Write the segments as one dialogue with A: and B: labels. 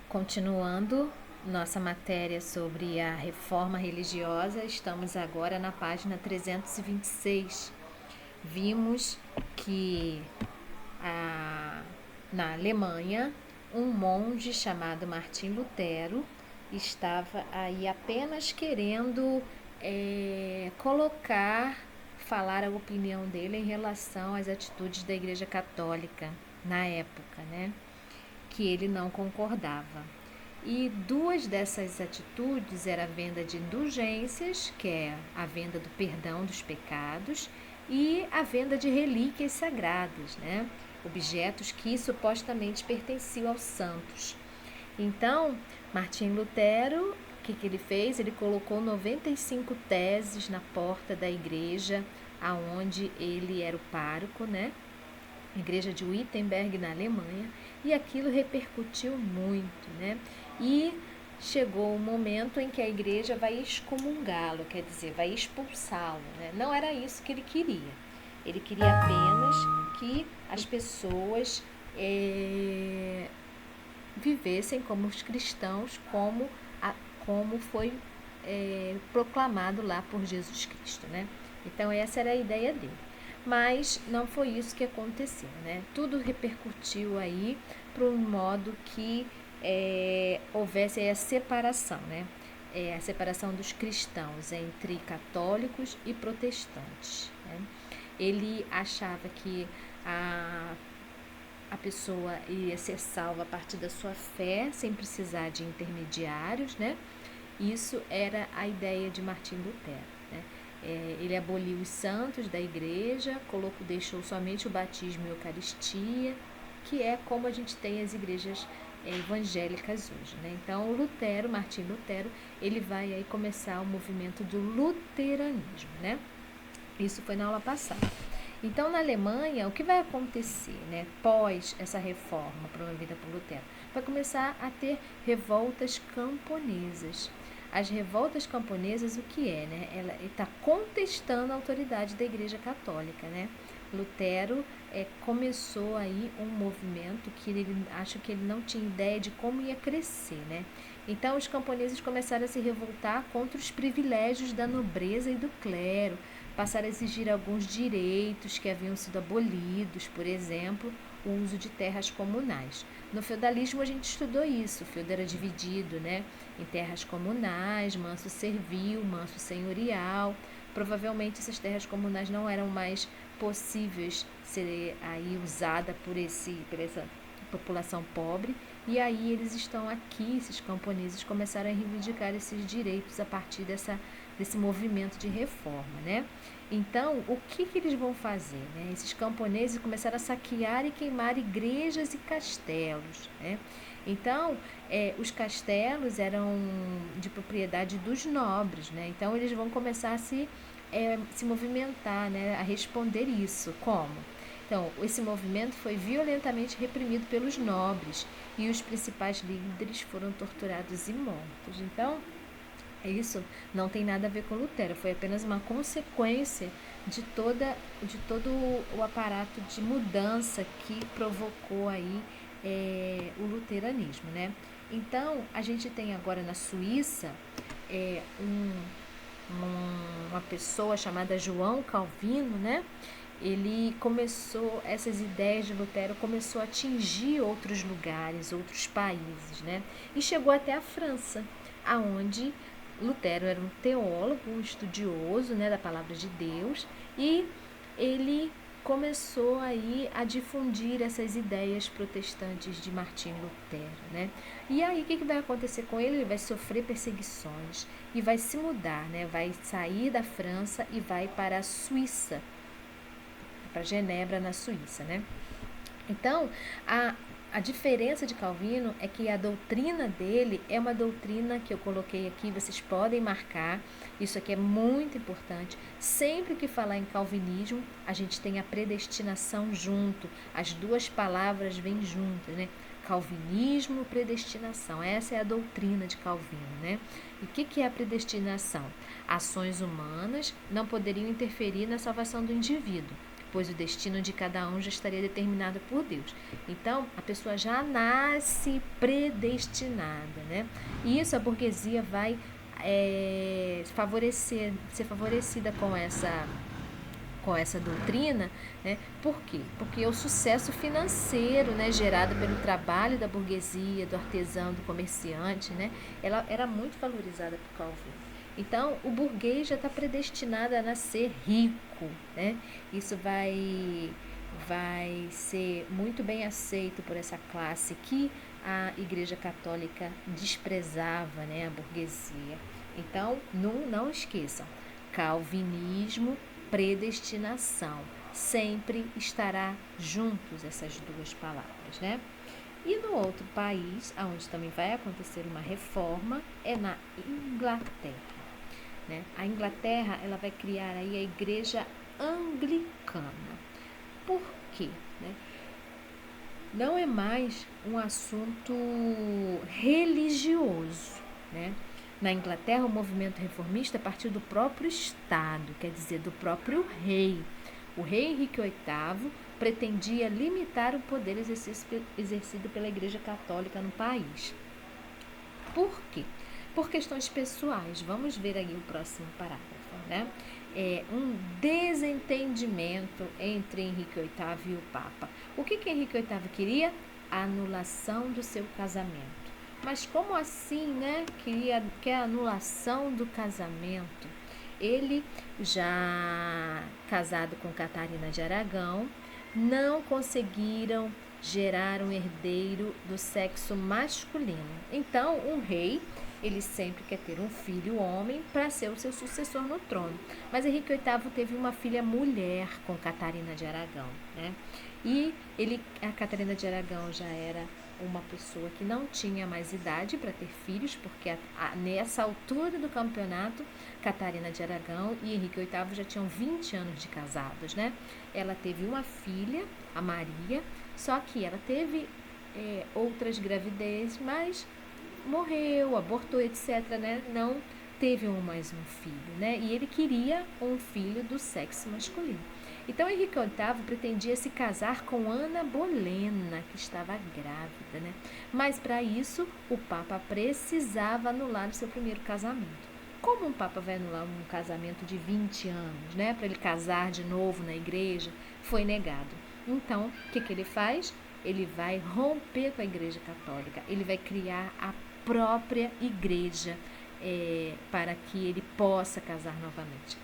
A: Continuando nossa matéria sobre a reforma religiosa, estamos agora na página 326. Vimos que na Alemanha, um monge chamado Martim Lutero estava aí apenas querendo falar a opinião dele em relação às atitudes da Igreja Católica na época, né? Que ele não concordava. E duas dessas atitudes era a venda de indulgências, que é a venda do perdão dos pecados, e a venda de relíquias sagradas, né? Objetos que supostamente pertenciam aos santos. Então, Martim Lutero, o que ele fez? Ele colocou 95 teses na porta da igreja, aonde ele era o pároco, né? Igreja de Wittenberg, na Alemanha, e aquilo repercutiu muito, né? E chegou o momento em que a igreja vai excomungá-lo, quer dizer, vai expulsá-lo, né? Não era isso que ele queria. Ele queria apenas que as pessoas vivessem como os cristãos, como foi proclamado lá por Jesus Cristo, né? Então essa era a ideia dele. Mas não foi isso que aconteceu, né? Tudo repercutiu aí para um modo que houvesse a separação, né? A separação dos cristãos entre católicos e protestantes, né? Ele achava que a pessoa ia ser salva a partir da sua fé, sem precisar de intermediários, né? Isso era a ideia de Martim Lutero, né? Ele aboliu os santos da igreja, deixou somente o batismo e a Eucaristia, que é como a gente tem as igrejas evangélicas hoje, né? Então, Martim Lutero, ele vai aí começar o movimento do luteranismo, né? Isso foi na aula passada. Então, na Alemanha, o que vai acontecer, né, pós essa reforma promovida por Lutero? Vai começar a ter revoltas camponesas. As revoltas camponesas, o que é, né? Ela está contestando a autoridade da Igreja Católica, né? Lutero começou aí um movimento que acho que ele não tinha ideia de como ia crescer, né? Então, os camponeses começaram a se revoltar contra os privilégios da nobreza e do clero, passaram a exigir alguns direitos que haviam sido abolidos, por exemplo, o uso de terras comunais. No feudalismo a gente estudou isso, o feudo era dividido, né, em terras comunais, manso servil, manso senhorial. Provavelmente essas terras comunais não eram mais possíveis ser aí usada por essa população pobre, e aí eles estão aqui, esses camponeses começaram a reivindicar esses direitos a partir desse movimento de reforma, né? Então, o que eles vão fazer, né? Esses camponeses começaram a saquear e queimar igrejas e castelos, né? Então, os castelos eram de propriedade dos nobres, né? Então, eles vão começar a se movimentar, né? A responder isso. Como? Então, esse movimento foi violentamente reprimido pelos nobres e os principais líderes foram torturados e mortos. Então, isso não tem nada a ver com Lutero, foi apenas uma consequência de todo o aparato de mudança que provocou aí o luteranismo, né? Então, a gente tem agora na Suíça uma pessoa chamada João Calvino, né? Ele começou, essas ideias de Lutero começou a atingir outros lugares, outros países, né? E chegou até a França, aonde Lutero era um teólogo, um estudioso, né, da palavra de Deus, e ele começou aí a difundir essas ideias protestantes de Martim Lutero, né? E aí o que vai acontecer com ele? Ele vai sofrer perseguições e vai se mudar, né? Vai sair da França e vai para a Suíça, para Genebra, na Suíça, né? Então, a diferença de Calvino é que a doutrina dele é uma doutrina que eu coloquei aqui, vocês podem marcar, isso aqui é muito importante. Sempre que falar em calvinismo, a gente tem a predestinação junto, as duas palavras vêm juntas, né? Calvinismo, predestinação, essa é a doutrina de Calvino, né? E o que é a predestinação? Ações humanas não poderiam interferir na salvação do indivíduo. pois o destino de cada um já estaria determinado por Deus. Então, a pessoa já nasce predestinada, né? E isso a burguesia vai ser favorecida com essa doutrina, né? Por quê? Porque o sucesso financeiro, né, gerado pelo trabalho da burguesia, do artesão, do comerciante, né, ela era muito valorizada por Calvin. Então, o burguês já está predestinado a nascer rico, né? Isso vai ser muito bem aceito por essa classe que a Igreja Católica desprezava, né, a burguesia. Então, não esqueçam, calvinismo, predestinação, sempre estará juntos essas duas palavras, né? E no outro país, onde também vai acontecer uma reforma, é na Inglaterra, né? A Inglaterra, ela vai criar aí a Igreja Anglicana. Por quê? Né? Não é mais um assunto religioso, né? Na Inglaterra, o movimento reformista partiu do próprio Estado, quer dizer, do próprio rei. O rei Henrique VIII pretendia limitar o poder exercido pela Igreja Católica no país. Por quê? Por questões pessoais. Vamos ver aí o próximo parágrafo, né? Um desentendimento entre Henrique VIII e o Papa. O que Henrique VIII queria? A anulação do seu casamento. Mas como assim, né? Quer a anulação do casamento. Ele, já casado com Catarina de Aragão, não conseguiram gerar um herdeiro do sexo masculino. Então, um rei, ele sempre quer ter um filho homem para ser o seu sucessor no trono. Mas Henrique VIII teve uma filha mulher com Catarina de Aragão, né? E a Catarina de Aragão já era uma pessoa que não tinha mais idade para ter filhos, porque nessa altura do campeonato, Catarina de Aragão e Henrique VIII já tinham 20 anos de casados, né? Ela teve uma filha, a Maria, só que ela teve outras gravidez, mas morreu, abortou, etc., né? Não teve mais um filho, né? E ele queria um filho do sexo masculino. Então, Henrique VIII pretendia se casar com Ana Bolena, que estava grávida, né? Mas, para isso, o Papa precisava anular o seu primeiro casamento. Como um Papa vai anular um casamento de 20 anos, né? Para ele casar de novo na igreja, foi negado. Então, o que ele faz? Ele vai romper com a Igreja Católica, ele vai criar a própria igreja para que ele possa casar novamente.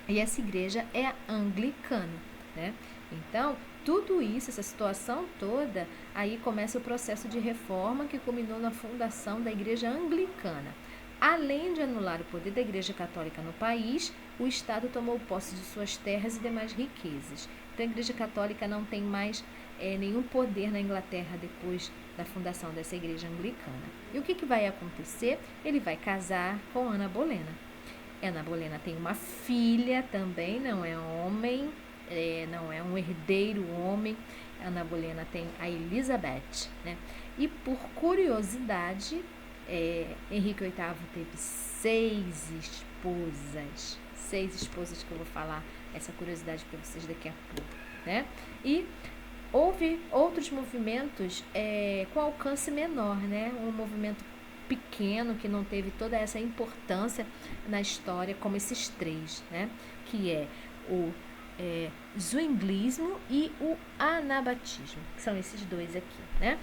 A: E essa igreja é a anglicana, né? Então, tudo isso, essa situação toda, aí começa o processo de reforma que culminou na fundação da igreja anglicana. Além de anular o poder da Igreja Católica no país, o Estado tomou posse de suas terras e demais riquezas. Então, a Igreja Católica não tem mais nenhum poder na Inglaterra depois da fundação dessa Igreja Anglicana. E o que vai acontecer? Ele vai casar com Ana Bolena. Ana Bolena tem uma filha também, não é homem, não é um herdeiro homem. Ana Bolena tem a Elizabeth, né? E por curiosidade, Henrique VIII teve 6 esposas que eu vou falar essa curiosidade para vocês daqui a pouco, né? E houve outros movimentos com alcance menor, né? Um movimento pequeno que não teve toda essa importância na história como esses 3, né? Que é o zwinglismo e o anabatismo, que são esses 2 aqui, né?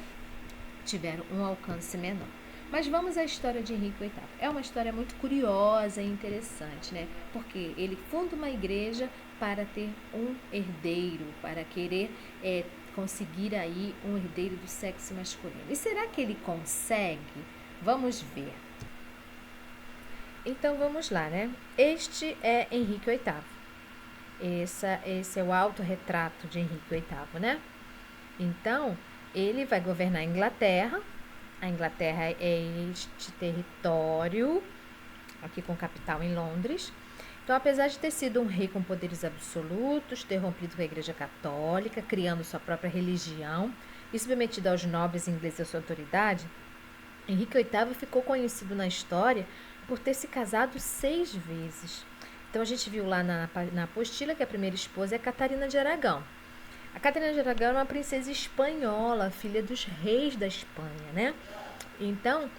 A: Tiveram um alcance menor. Mas vamos à história de Henrique VIII. É uma história muito curiosa e interessante, né? Porque ele funda uma igreja para ter um herdeiro, para querer conseguir aí um herdeiro do sexo masculino. E será que ele consegue? Vamos ver. Então vamos lá, né? Este é Henrique VIII. Esse é o autorretrato de Henrique VIII, né? Então, ele vai governar a Inglaterra. A Inglaterra é este território, aqui com capital em Londres. Então, apesar de ter sido um rei com poderes absolutos, ter rompido com a Igreja Católica, criando sua própria religião e submetido aos nobres ingleses à sua autoridade, Henrique VIII ficou conhecido na história por ter se casado 6 vezes. Então, a gente viu lá na apostila que a primeira esposa é Catarina de Aragão. A Catarina de Aragão era uma princesa espanhola, filha dos reis da Espanha, né? Então,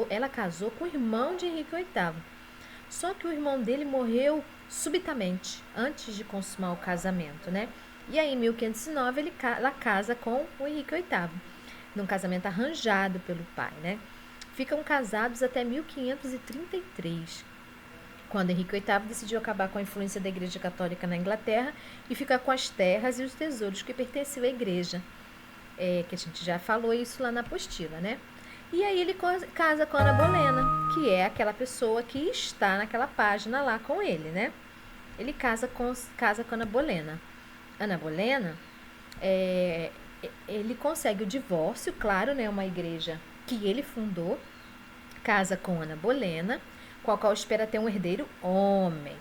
A: ela casou com o irmão de Henrique VIII. Só que o irmão dele morreu subitamente, antes de consumar o casamento, né? E aí, em 1509, ela casa com o Henrique VIII, num casamento arranjado pelo pai, né? Ficam casados até 1533, quando Henrique VIII decidiu acabar com a influência da Igreja Católica na Inglaterra e ficar com as terras e os tesouros que pertenciam à Igreja. Que a gente já falou isso lá na apostila, né? E aí ele casa com Ana Bolena, que é aquela pessoa que está naquela página lá com ele, né? Ele casa com Ana Bolena. Ana Bolena, ele consegue o divórcio, claro, né? Uma igreja que ele fundou, casa com Ana Bolena, com a qual espera ter um herdeiro homem.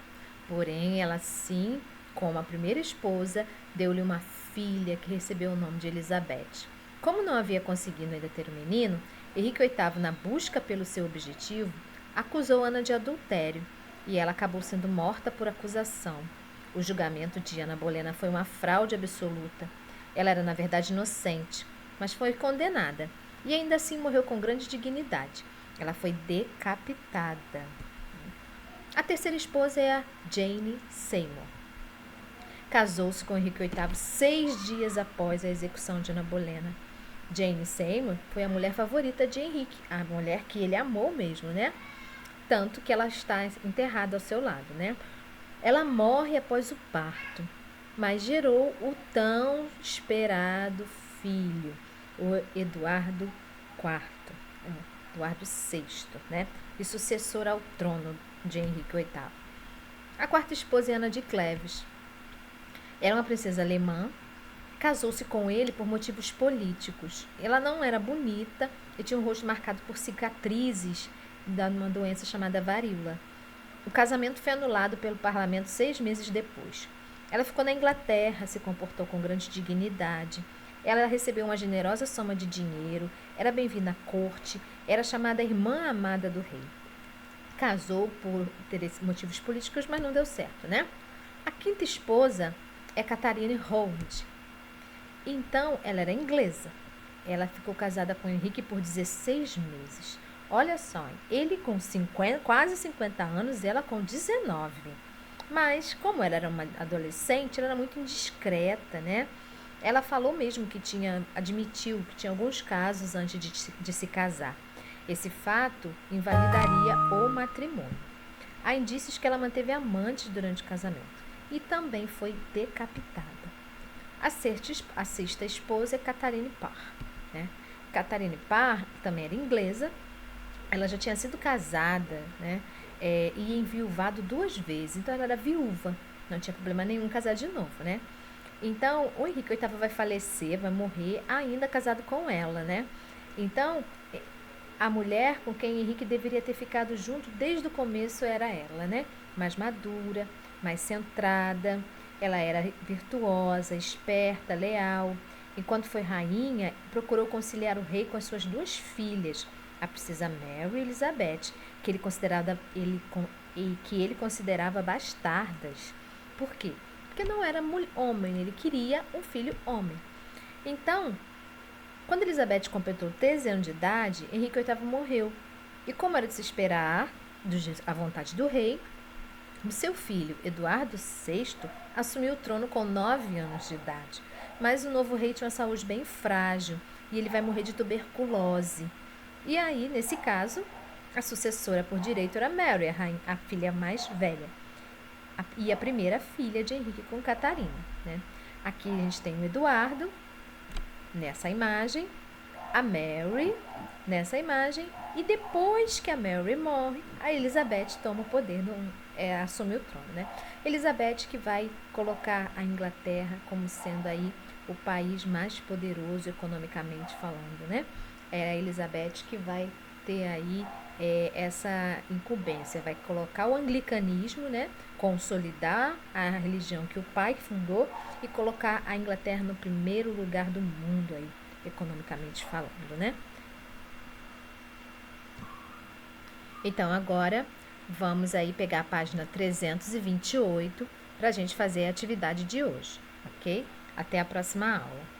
A: Porém, ela, sim, como a primeira esposa, deu-lhe uma filha que recebeu o nome de Elizabeth. Como não havia conseguido ainda ter um menino, Henrique VIII, na busca pelo seu objetivo, acusou Ana de adultério e ela acabou sendo morta por acusação. O julgamento de Ana Bolena foi uma fraude absoluta. Ela era, na verdade, inocente, mas foi condenada e ainda assim morreu com grande dignidade. Ela foi decapitada. A terceira esposa é a Jane Seymour. Casou-se com Henrique VIII 6 dias após a execução de Ana Bolena. Jane Seymour foi a mulher favorita de Henrique, a mulher que ele amou mesmo, né? Tanto que ela está enterrada ao seu lado, né? Ela morre após o parto, mas gerou o tão esperado filho, o Eduardo IV, Eduardo VI, né? E sucessor ao trono de Henrique VIII. A quarta esposa é Ana de Cleves. Era uma princesa alemã. Casou-se com ele por motivos políticos. Ela não era bonita e tinha um rosto marcado por cicatrizes de uma doença chamada varíola. O casamento foi anulado pelo parlamento 6 meses depois. Ela ficou na Inglaterra, se comportou com grande dignidade. Ela recebeu uma generosa soma de dinheiro, era bem-vinda à corte, era chamada irmã amada do rei. Casou por motivos políticos, mas não deu certo, né? A quinta esposa é Catherine Howard. Então, ela era inglesa. Ela ficou casada com Henrique por 16 meses. Olha só, ele com quase 50 anos, ela com 19. Mas, como ela era uma adolescente, ela era muito indiscreta, né? Ela falou mesmo que admitiu que tinha alguns casos antes de se casar. Esse fato invalidaria o matrimônio. Há indícios que ela manteve amantes durante o casamento e também foi decapitada. A sexta esposa é Catherine Parr, né? Catherine Parr também era inglesa. Ela já tinha sido casada, né? E enviuvado 2 vezes. Então, ela era viúva. Não tinha problema nenhum casar de novo, né? Então, o Henrique VIII vai falecer, vai morrer, ainda casado com ela, né? Então, a mulher com quem Henrique deveria ter ficado junto desde o começo era ela, né? Mais madura, mais centrada. Ela era virtuosa, esperta, leal. Enquanto foi rainha, procurou conciliar o rei com as suas 2 filhas, a princesa Mary e Elizabeth, que ele considerava bastardas. Por quê? Porque não era homem, ele queria um filho homem. Então, quando Elizabeth completou 13 anos de idade, Henrique VIII morreu. E como era de se esperar, à vontade do rei, o seu filho, Eduardo VI, assumiu o trono com 9 anos de idade. Mas o novo rei tinha uma saúde bem frágil e ele vai morrer de tuberculose. E aí, nesse caso, a sucessora por direito era Mary, a filha mais velha. E a primeira filha de Henrique com Catarina, né? Aqui a gente tem o Eduardo, nessa imagem, a Mary, nessa imagem, e depois que a Mary morre, a Elizabeth toma o poder, assume o trono, né? Elizabeth que vai colocar a Inglaterra como sendo aí o país mais poderoso economicamente falando, né? É a Elizabeth que vai ter aí essa incumbência, vai colocar o anglicanismo, né? Consolidar a religião que o pai fundou e colocar a Inglaterra no primeiro lugar do mundo aí, economicamente falando, né? Então, agora vamos aí pegar a página 328 para a gente fazer a atividade de hoje, ok? Até a próxima aula.